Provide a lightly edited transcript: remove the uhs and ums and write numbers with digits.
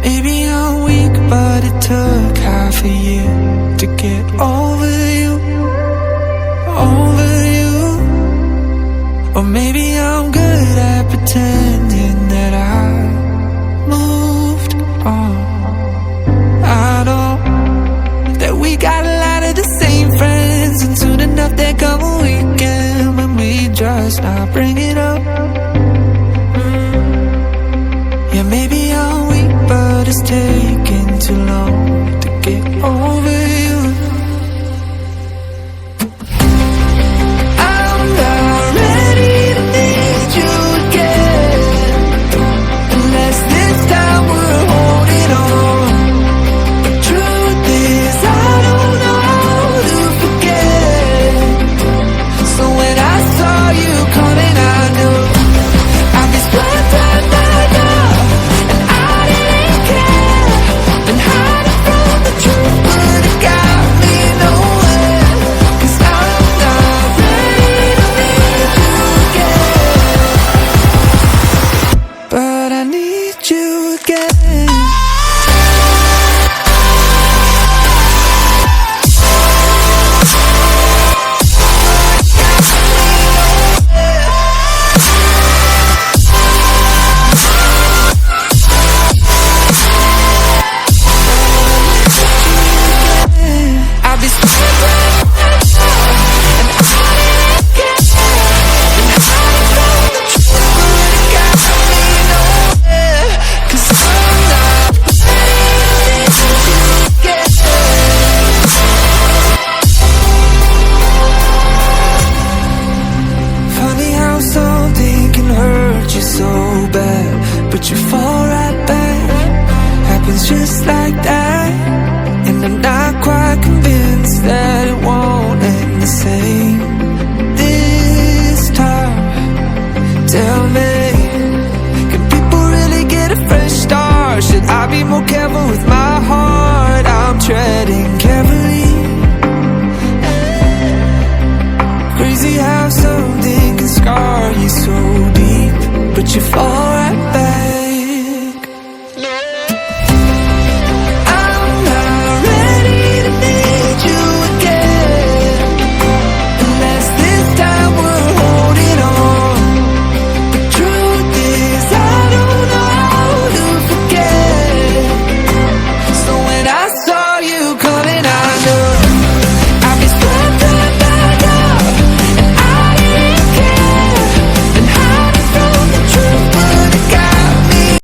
Maybe I'm weak, but it took half a year to get over you, over you. Or maybe I'm good at pretending that I moved on. I know that we got a lot of the same friends, and soon enough there come a weekend when we just not bring it up. Yeah, maybe I'm weak, but it's taking too long to get over you. I'm not ready to need you again, unless this time we're holding on. The truth is I don't know how to forget. So when I saw you coming, I knew I'd be split right now, and I didn't care. Been hiding from the truth, but it got me nowhere. 'Cause I'm not ready to need you again, but I need you again. I'll be split right now, and I didn't care. Been hiding from the truth, but it got me nowhere. 'Cause I'm not ready to need you again. Funny how something can hurt you so bad, but you fall right back. Happens just like that. And I'm not quite convinced that it won't end the same this time. Tell me, can people really get a fresh start? Should I be more careful with my heart? I'm treading carefully. Crazy how something can scar you so deep, but you fall